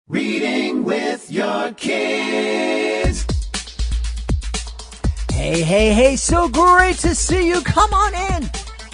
Reading with your kids. Hey, so great to see you. Come on in.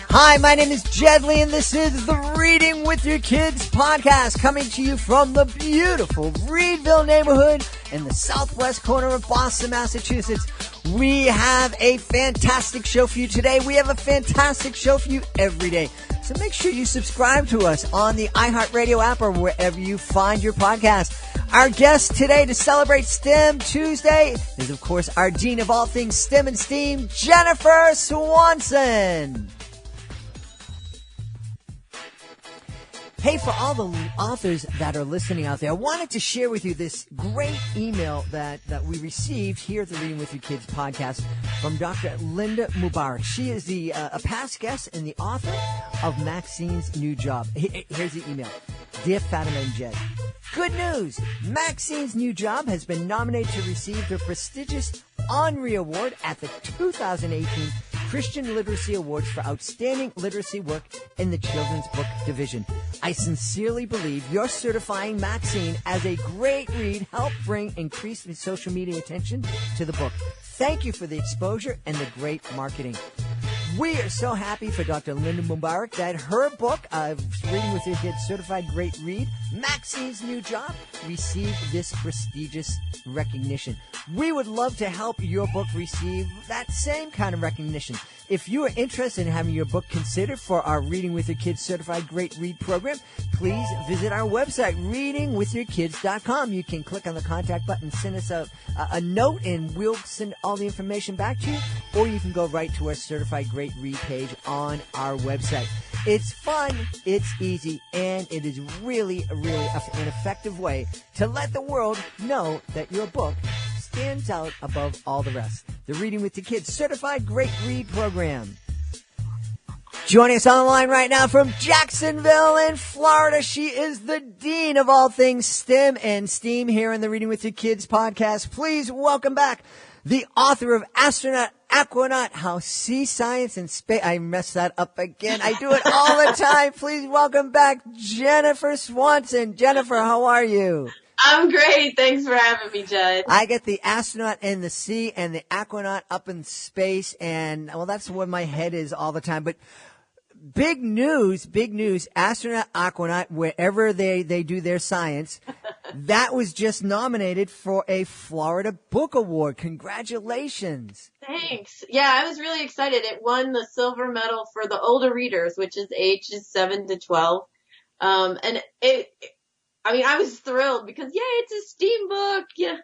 Hi, my name is Jedley, and this is the Reading with Your Kids podcast, coming to you from the beautiful Reedville neighborhood in the southwest corner of Boston, Massachusetts. We have a fantastic show for you today. We have a fantastic show for you every day. So make sure you subscribe to us on the iHeartRadio app or wherever you find your podcast. Our guest today to celebrate STEM Tuesday is, of course, our Dean of all things STEM and STEAM, Jennifer Swanson. Hey, for all the authors that are listening out there, I wanted to share with you this great email that we received here at the Reading with Your Kids podcast from Dr. Linda Mubarak. She is a past guest and the author of Maxine's New Job. Here's the email. Dear Fatima and Jed, good news! Maxine's New Job has been nominated to receive the prestigious Henri Award at the 2018 Christian Literacy Awards for Outstanding Literacy Work in the Children's Book Division. I sincerely believe your certifying Maxine as a great read helped bring increased social media attention to the book. Thank you for the exposure and the great marketing. We are so happy for Dr. Linda Mubarak that her book, Reading with Your Kids Certified Great Read, Maxine's New Job, received this prestigious recognition. We would love to help your book receive that same kind of recognition. If you are interested in having your book considered for our Reading with Your Kids Certified Great Read program, please visit our website, readingwithyourkids.com. You can click on the contact button, send us a note, and we'll send all the information back to you, or you can go right to our Certified Great Read page on our website. It's fun, it's easy, and it is really an effective way to let the world know that your book stands out above all the rest. The Reading with the Kids Certified Great Read program. Joining us on the line right now from Jacksonville in Florida, she is the Dean of all things STEM and STEAM here in the Reading with Your Kids podcast. Please welcome back the author of Astronaut, Aquanaut, How Sea Science and Space. I messed that up again. I do it all the time. Please welcome back Jennifer Swanson. Jennifer, how are you? I'm great. Thanks for having me, Judd. I get the astronaut in the sea and the aquanaut up in space, and, well, that's where my head is all the time. But big news, astronaut, aquanaut, wherever they do their science, that was just nominated for a Florida Book Award. Congratulations. Thanks. Yeah, I was really excited. It won the silver medal for the older readers, which is ages 7 to 12. I was thrilled because, yay, it's a STEAM book. Yeah.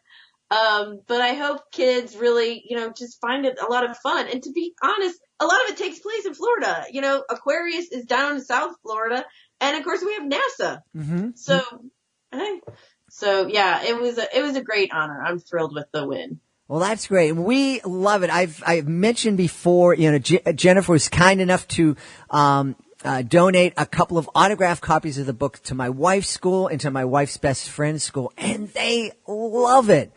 But I hope kids really, just find it a lot of fun. And to be honest, a lot of it takes place in Florida. Aquarius is down in South Florida. And of course we have NASA. Mm-hmm. So yeah, it was a great honor. I'm thrilled with the win. Well, that's great. We love it. I've mentioned before, Jennifer was kind enough to, donate a couple of autographed copies of the book to my wife's school and to my wife's best friend's school, and they love it.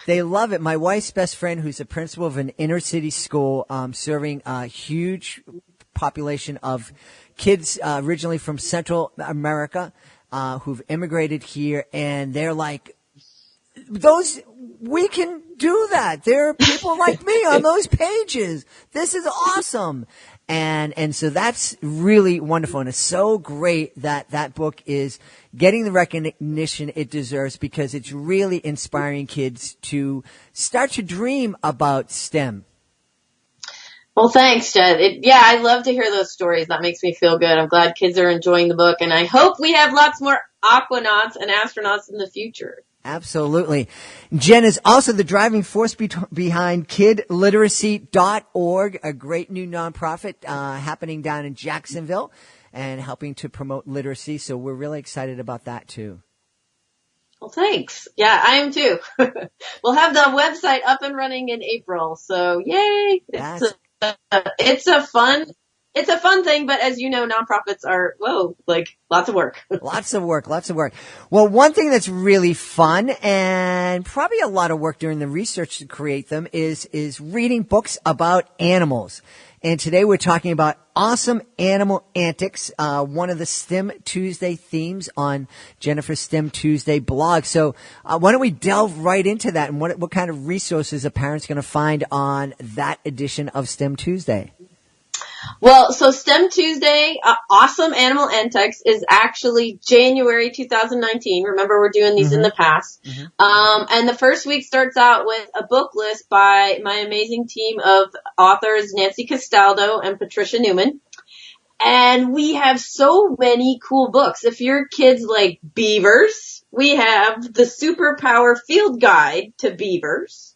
They love it. My wife's best friend, who's a principal of an inner city school, serving a huge population of kids originally from Central America who've immigrated here, and they're like, we can do that. There are people like me on those pages. This is awesome. And so that's really wonderful. And it's so great that book is getting the recognition it deserves, because it's really inspiring kids to start to dream about STEM. Well, thanks, Jed. I love to hear those stories. That makes me feel good. I'm glad kids are enjoying the book, and I hope we have lots more aquanauts and astronauts in the future. Absolutely. Jen is also the driving force behind kidliteracy.org, a great new nonprofit happening down in Jacksonville and helping to promote literacy. So we're really excited about that too. Well, thanks. Yeah, I am too. We'll have the website up and running in April. So yay. It's a fun thing, but as you know, nonprofits are, lots of work. Lots of work. Well, one thing that's really fun and probably a lot of work during the research to create them is reading books about animals. And today we're talking about awesome animal antics, one of the STEM Tuesday themes on Jennifer's STEM Tuesday blog. So why don't we delve right into that, and what kind of resources a parent's going to find on that edition of STEM Tuesday? Well, so STEM Tuesday, Awesome Animal Antics, is actually January 2019. Remember, we're doing these in the past. And the first week starts out with a book list by my amazing team of authors, Nancy Castaldo and Patricia Newman. And we have so many cool books. If your kids like beavers, we have the Superpower Field Guide to Beavers.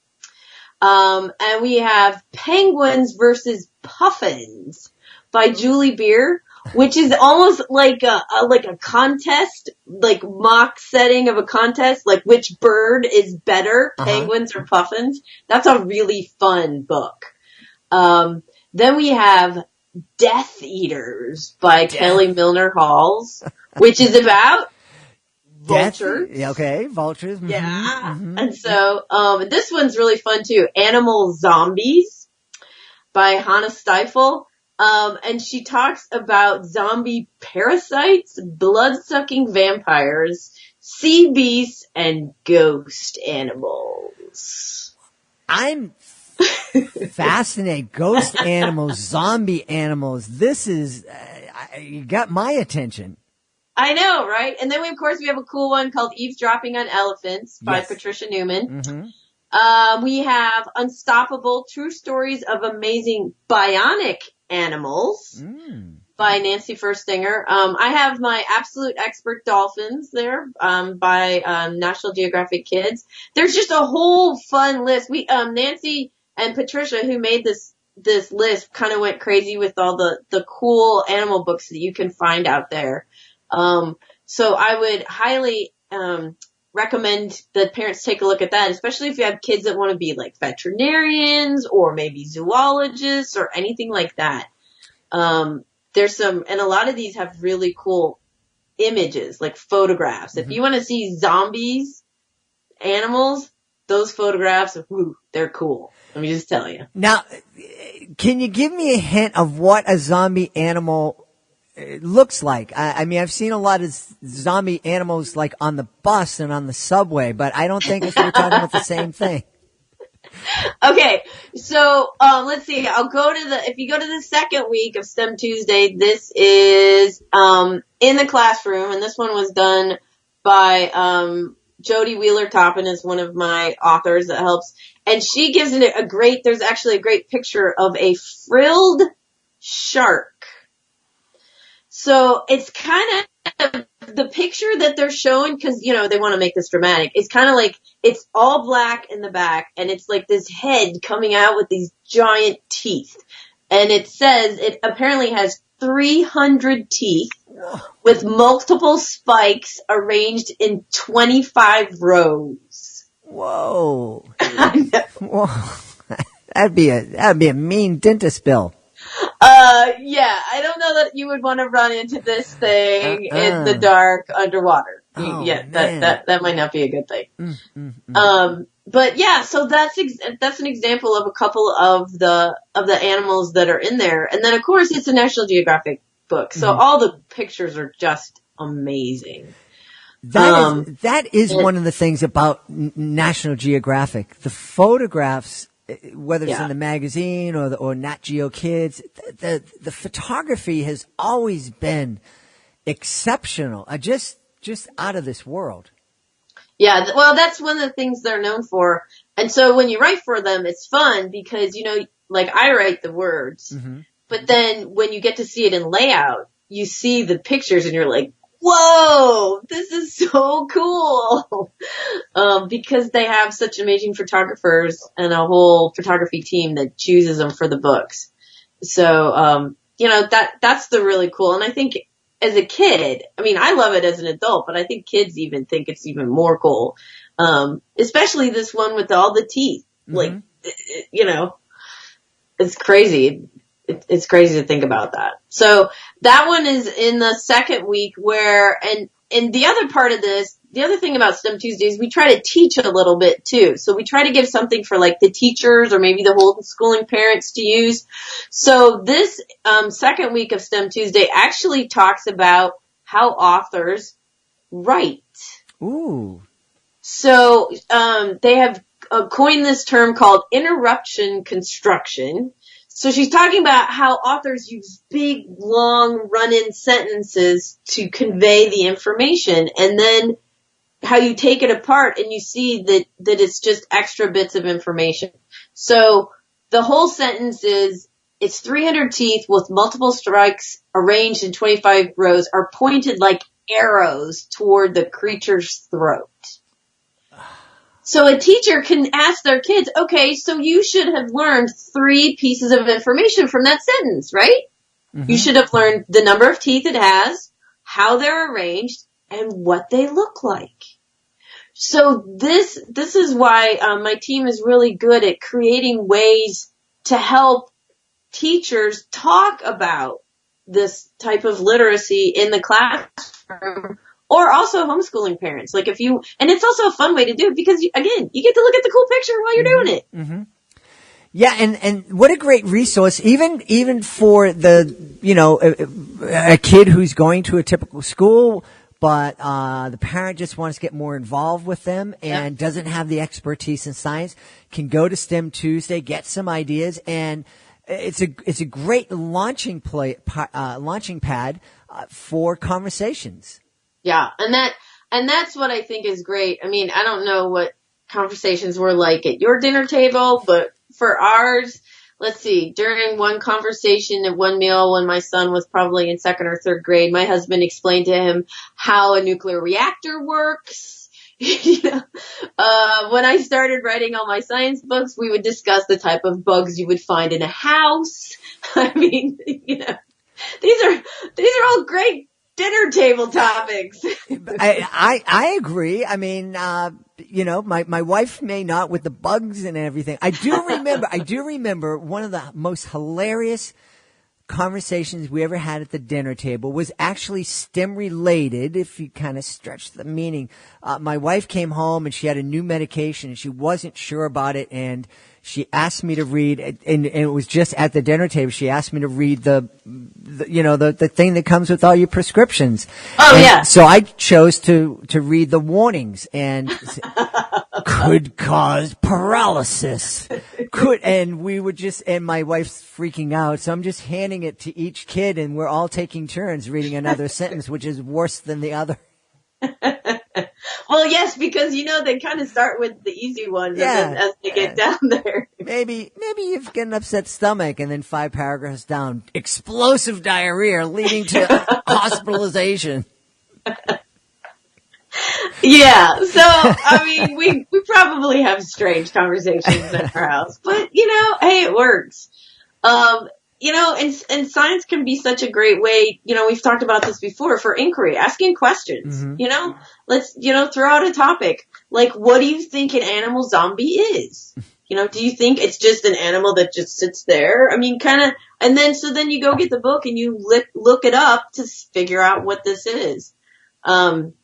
And we have Penguins versus Puffins by Julie Beer, which is almost like a contest, like mock setting of a contest, like which bird is better, penguins or puffins. That's a really fun book. Then we have Death Eaters by Kelly Milner Halls, which is about vultures. Okay, vultures. Mm-hmm. Yeah. And so, this one's really fun too. Animal Zombies by Hannah Steifel. And she talks about zombie parasites, blood-sucking vampires, sea beasts, and ghost animals. I'm fascinated. Ghost animals, zombie animals. This is, you got my attention. I know, right? And then we have a cool one called Eavesdropping on Elephants by Patricia Newman. We have Unstoppable, True Stories of Amazing Bionic Animals by Nancy Furstinger. I have my Absolute Expert Dolphins there, by, National Geographic Kids. There's just a whole fun list. Nancy and Patricia, who made this list, kind of went crazy with all the cool animal books that you can find out there. So I would highly, recommend that parents take a look at that, especially if you have kids that want to be like veterinarians or maybe zoologists or anything like that. There's and a lot of these have really cool images, like photographs. If you want to see zombies, animals, those photographs, they're cool. Let me just tell you. Now, can you give me a hint of what a zombie animal looks like? I mean, I've seen a lot of zombie animals like on the bus and on the subway, but I don't think we're talking about the same thing. Okay, so let's see. If you go to the second week of STEM Tuesday, this is in the classroom, and this one was done by Jody Wheeler-Toppin, is one of my authors that helps, and she gives it there's actually a great picture of a frilled shark. So it's kind of the picture that they're showing, because, they want to make this dramatic. It's kind of like it's all black in the back, and it's like this head coming out with these giant teeth. And it says it apparently has 300 teeth with multiple spikes arranged in 25 rows. Whoa. I know. Whoa. That'd be a mean dentist bill. Yeah, I don't know that you would want to run into this thing in the dark underwater. That might not be a good thing. But yeah, so that's an example of a couple of the animals that are in there. And then of course it's a National Geographic book. So all the pictures are just amazing. That is one of the things about National Geographic. The photographs, whether it's in the magazine or Nat Geo Kids, the photography has always been exceptional, just out of this world. Yeah, well, that's one of the things they're known for. And so when you write for them, it's fun because, like I write the words, but then when you get to see it in layout, you see the pictures and you're like, whoa, this is so cool. Because they have such amazing photographers and a whole photography team that chooses them for the books. So, that's the really cool. And I think as a kid, I mean, I love it as an adult, but I think kids even think it's even more cool. Especially this one with all the teeth. Like, it's crazy. It's crazy to think about that. So that one is in the second week and in the other part of this, the other thing about STEM Tuesdays, we try to teach a little bit too. So we try to give something for like the teachers or maybe the homeschooling parents to use. So this second week of STEM Tuesday actually talks about how authors write. Ooh. So they have coined this term called interruption construction. So she's talking about how authors use big, long, run-in sentences to convey the information, and then how you take it apart and you see that it's just extra bits of information. So the whole sentence is, its 300 teeth with multiple strikes arranged in 25 rows are pointed like arrows toward the creature's throat. So a teacher can ask their kids, okay, so you should have learned 3 pieces of information from that sentence, right? Mm-hmm. You should have learned the number of teeth it has, how they're arranged, and what they look like. So this is why my team is really good at creating ways to help teachers talk about this type of literacy in the classroom, or also homeschooling parents. Like and it's also a fun way to do it because again, you get to look at the cool picture while you're doing it. Mm-hmm. Yeah, and what a great resource, even for the, a kid who's going to a typical school, but the parent just wants to get more involved with them and doesn't have the expertise in science, can go to STEM Tuesday, get some ideas, and it's a great launching pad for conversations. Yeah, and that's what I think is great. I mean, I don't know what conversations were like at your dinner table, but for ours, let's see, during one conversation at one meal when my son was probably in 2nd or 3rd grade, my husband explained to him how a nuclear reactor works. When I started writing all my science books, we would discuss the type of bugs you would find in a house. I mean, these are all great dinner table topics. I agree. I mean, my wife may not with the bugs and everything. I do remember one of the most hilarious conversations we ever had at the dinner table was actually STEM related, if you kind of stretch the meaning. My wife came home and she had a new medication and she wasn't sure about it, and she asked me to read, and it was just at the dinner table. She asked me to read the thing that comes with all your prescriptions. Oh, yeah. So I chose to read the warnings, and could cause paralysis. And my wife's freaking out. So I'm just handing it to each kid, and we're all taking turns reading another sentence, which is worse than the other. Well, yes, because they kind of start with the easy ones as they get down there. Maybe you've got an upset stomach, and then 5 paragraphs down, explosive diarrhea leading to hospitalization. Yeah, so I mean, we probably have strange conversations at our house, but hey, it works. And science can be such a great way, we've talked about this before, for inquiry, asking questions, Mm-hmm. Let's, throw out a topic. Like, what do you think an animal zombie is? Do you think it's just an animal that just sits there? I mean, and then you go get the book and you look it up to figure out what this is. And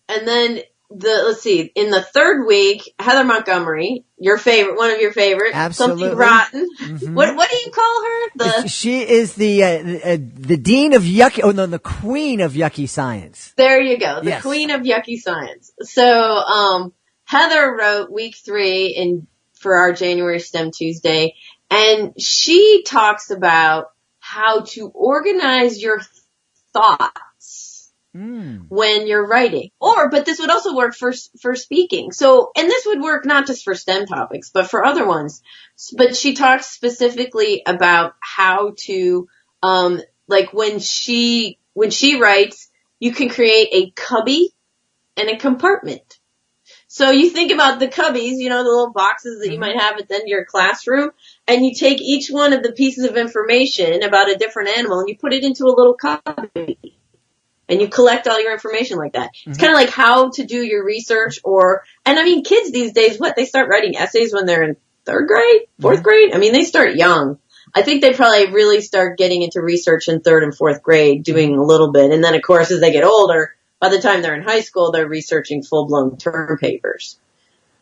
then let's see, in the 3rd week, Heather Montgomery, one of your favorites, Absolutely. Something Rotten. Mm-hmm. What do you call her? She is the dean of yucky. Oh no, the queen of yucky science. There you go, the yes. queen of yucky science. So, Heather wrote week 3 for our January STEM Tuesday, and she talks about how to organize your thoughts when you're writing. But this would also work for speaking. So, and this would work not just for STEM topics, but for other ones. But she talks specifically about how to, when she writes, you can create a cubby and a compartment. So you think about the cubbies, the little boxes that you might have at the end of your classroom, and you take each one of the pieces of information about a different animal and you put it into a little cubby. And you collect all your information like that. Mm-hmm. It's kind of like how to do your research and I mean, kids these days, they start writing essays when they're in 3rd grade, 4th grade? I mean, they start young. I think they probably really start getting into research in 3rd and 4th grade, doing a little bit. And then, of course, as they get older, by the time they're in high school, they're researching full-blown term papers.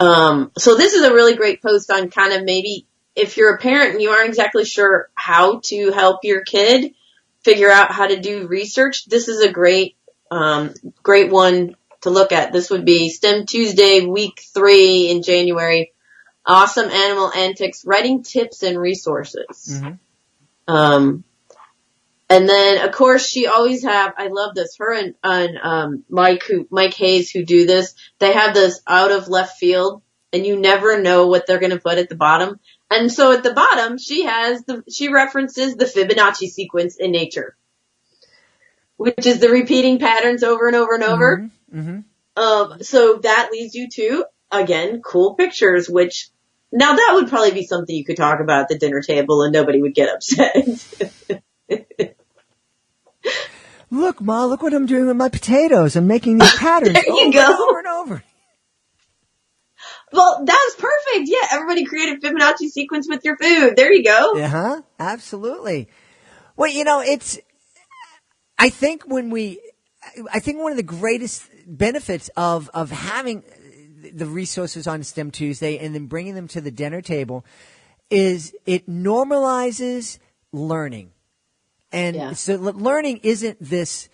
So this is a really great post on kind of maybe if you're a parent and you aren't exactly sure how to help your kid figure out how to do research, this is a great one to look at. This would be STEM Tuesday, week 3 in January. Awesome Animal Antics, Writing Tips and Resources. Mm-hmm. And then, of course, she always I love this, her and Mike Hayes, who do this, they have this out of left field, and you never know what they're going to put at the bottom. And so at the bottom, she references the Fibonacci sequence in nature, which is the repeating patterns over and over and over. Mm-hmm. Mm-hmm. So that leads you to, again, cool pictures, which now that would probably be something you could talk about at the dinner table and nobody would get upset. Look, Ma, look what I'm doing with my potatoes. I'm making these patterns over and over. Well, that was perfect. Yeah, everybody create a Fibonacci sequence with your food. There you go. Uh-huh. Absolutely. Well, I think one of the greatest benefits of having the resources on STEM Tuesday and then bringing them to the dinner table is it normalizes learning. And so learning isn't this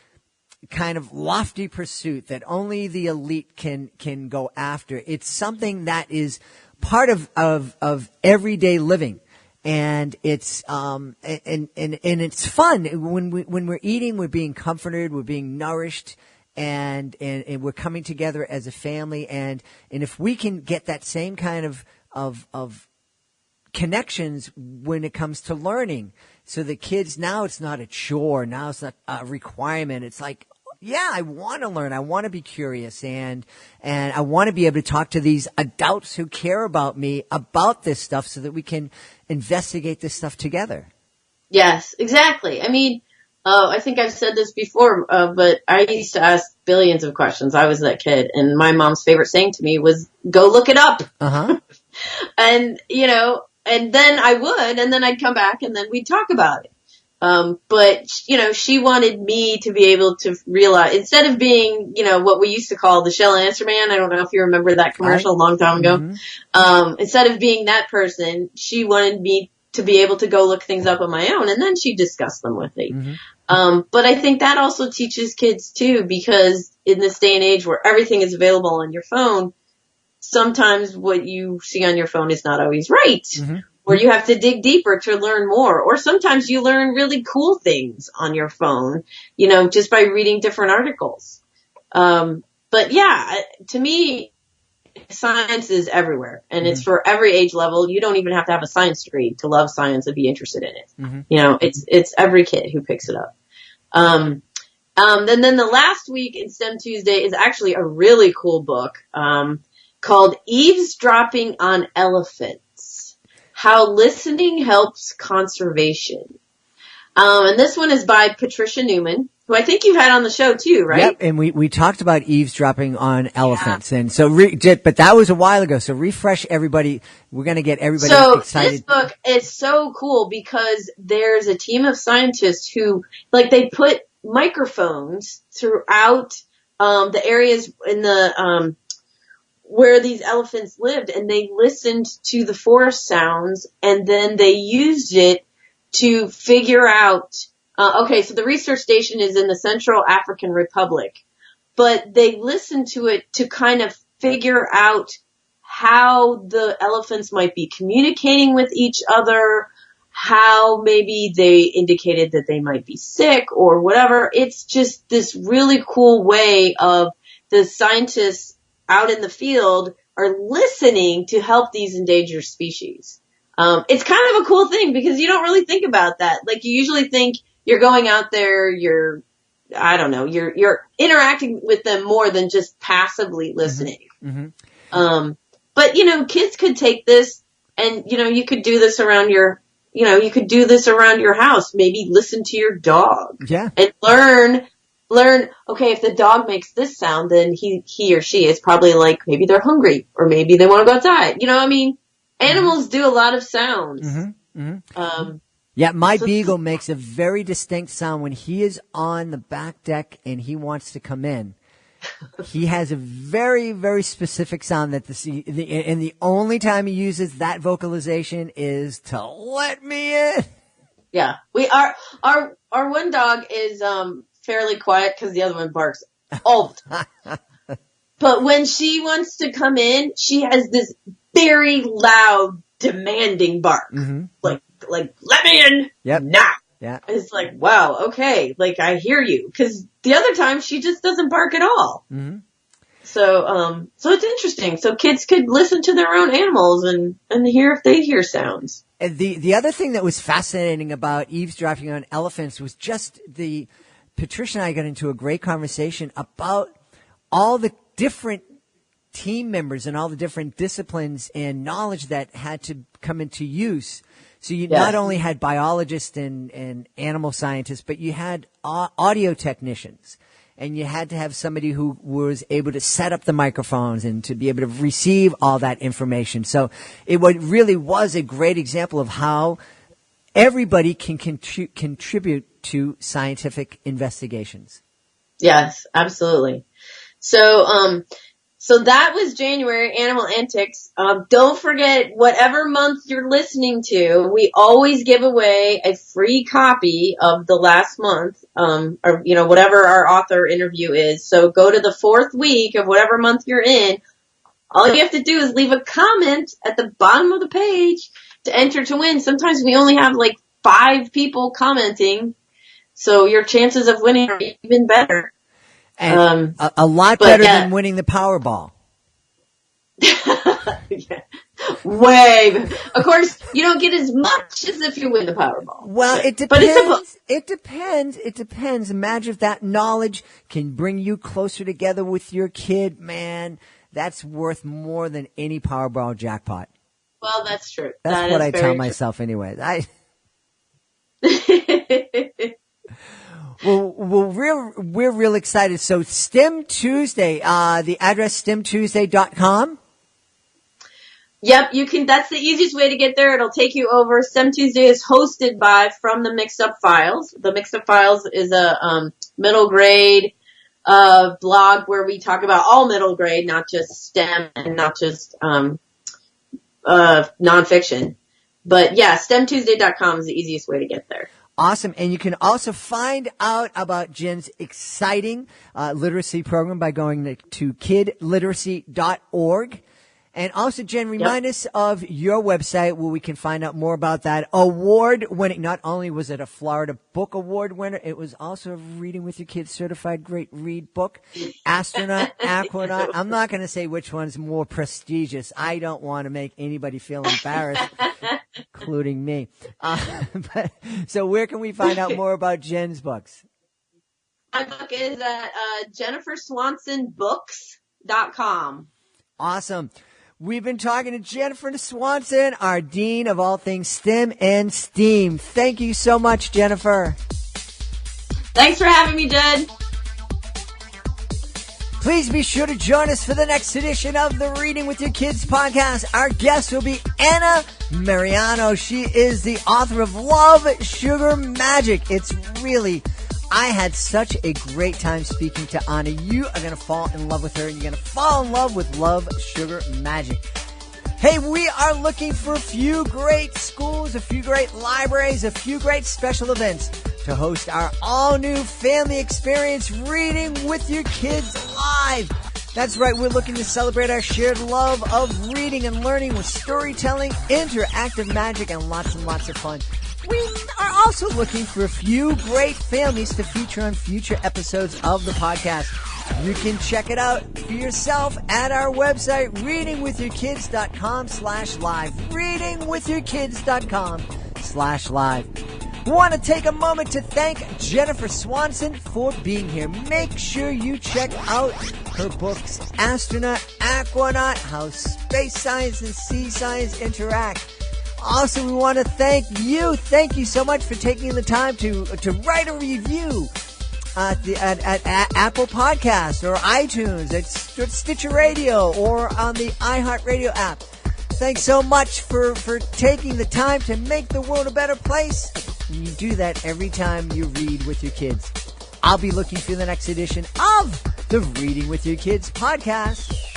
kind of lofty pursuit that only the elite can go after. It's something that is part of everyday living. And it's and it's fun when we're eating, we're being comforted, we're being nourished, and we're coming together as a family. And if we can get that same kind of connections when it comes to learning, so the kids, now it's not a chore, now it's not a requirement. It's like, yeah, I want to learn. I want to be curious, and I want to be able to talk to these adults who care about me about this stuff, so that we can investigate this stuff together. Yes, exactly. I mean, I think I've said this before, but I used to ask billions of questions. I was that kid, and my mom's favorite saying to me was, "Go look it up." Uh-huh. And and then I would, and then I'd come back, and then we'd talk about it. But she wanted me to be able to realize, instead of being, what we used to call the shell answer man. I don't know if you remember that commercial a long time ago. Mm-hmm. Instead of being that person, she wanted me to be able to go look things up on my own, and then she discussed them with me. Mm-hmm. But I think that also teaches kids too, because in this day and age where everything is available on your phone, sometimes what you see on your phone is not always right. Mm-hmm. Or you have to dig deeper to learn more. Or sometimes you learn really cool things on your phone, just by reading different articles. But yeah, to me, science is everywhere, and it's for every age level. You don't even have to have a science degree to love science and be interested in it. Mm-hmm. It's every kid who picks it up. And then the last week in STEM Tuesday is actually a really cool book, called Eavesdropping on Elephants: How Listening Helps Conservation. And this one is by Patricia Newman, who I think you've had on the show too, right? Yep, and we talked about eavesdropping on elephants. And so, but that was a while ago, so refresh everybody. We're going to get everybody excited. This book is so cool because there's a team of scientists who, they put microphones throughout the areas in the where these elephants lived, and they listened to the forest sounds, and then they used it to figure out, so the research station is in the Central African Republic, but they listened to it to kind of figure out how the elephants might be communicating with each other, how maybe they indicated that they might be sick or whatever. It's just this really cool way of the scientists out in the field are listening to help these endangered species. It's kind of a cool thing because you don't really think about that. You usually think you're going out there, you're interacting with them more than just passively listening. Mm-hmm. But kids could take this and, you could do this around your house. Maybe listen to your dog. Yeah. And learn, okay, if the dog makes this sound, then he or she is probably maybe they're hungry or maybe they want to go outside. Animals do a lot of sounds. Mm-hmm. Mm-hmm. My beagle makes a very distinct sound when he is on the back deck and he wants to come in. He has a very, very specific sound that and the only time he uses that vocalization is to let me in. Yeah, our one dog is fairly quiet because the other one barks all the time. But when she wants to come in, she has this very loud, demanding bark, like let me in, now. Yeah, it's like, wow, okay, like I hear you, because the other time she just doesn't bark at all. Mm-hmm. So it's interesting. So kids could listen to their own animals and hear if they hear sounds. And the other thing that was fascinating about eavesdropping on elephants was just Patricia and I got into a great conversation about all the different team members and all the different disciplines and knowledge that had to come into use. So you not only had biologists and animal scientists, but you had audio technicians. And you had to have somebody who was able to set up the microphones and to be able to receive all that information. So it really was a great example of how everybody can contribute to scientific investigations. Yes, absolutely. So that was January, Animal Antics. Don't forget, whatever month you're listening to, we always give away a free copy of the last month, or, whatever our author interview is. So go to the 4th week of whatever month you're in. All you have to do is leave a comment at the bottom of the page to enter to win. Sometimes we only have like 5 people commenting, so your chances of winning are even better. And a lot better than winning the Powerball. Yeah. Way. Of course, you don't get as much as if you win the Powerball. Well, it depends. It depends. Imagine if that knowledge can bring you closer together with your kid. Man, that's worth more than any Powerball jackpot. Well, that's true. That's what I tell myself anyway. Well, we're real excited. So STEM Tuesday, the address stemtuesday.com. Yep, you can. That's the easiest way to get there. It'll take you over. STEM Tuesday is hosted from the Mixed Up Files. The Mixed Up Files is a middle grade blog where we talk about all middle grade, not just STEM and not just nonfiction. But yeah, stemtuesday.com is the easiest way to get there. Awesome. And you can also find out about Jen's exciting literacy program by going to kidliteracy.org. And also, Jen, remind us of your website where we can find out more about that award-winning. Not only was it a Florida Book Award winner, it was also a Reading with Your Kids Certified Great Read book. Astronaut, Aquanaut. I'm not going to say which one's more prestigious. I don't want to make anybody feel embarrassed, including me. So where can we find out more about Jen's books? My book is at jenniferswansonbooks.com. Awesome. We've been talking to Jennifer Swanson, our Dean of all things STEM and STEAM. Thank you so much, Jennifer. Thanks for having me, Jed. Please be sure to join us for the next edition of the Reading with Your Kids podcast. Our guest will be Anna Mariano. She is the author of Love, Sugar, Magic. I had such a great time speaking to Anna. You are going to fall in love with her, and you're going to fall in love with Love, Sugar, Magic. Hey, we are looking for a few great schools, a few great libraries, a few great special events to host our all-new family experience, Reading with Your Kids Live. That's right, we're looking to celebrate our shared love of reading and learning with storytelling, interactive magic, and lots of fun. We are also looking for a few great families to feature on future episodes of the podcast. You can check it out for yourself at our website, readingwithyourkids.com/live. readingwithyourkids.com/live. We want to take a moment to thank Jennifer Swanson for being here. Make sure you check out her books, Astronaut, Aquanaut, How Space Science and Sea Science Interact. Also, we want to thank you. Thank you so much for taking the time to write a review at Apple Podcasts or iTunes, at Stitcher Radio, or on the iHeartRadio app. Thanks so much for taking the time to make the world a better place. And you do that every time you read with your kids. I'll be looking for the next edition of the Reading with Your Kids podcast.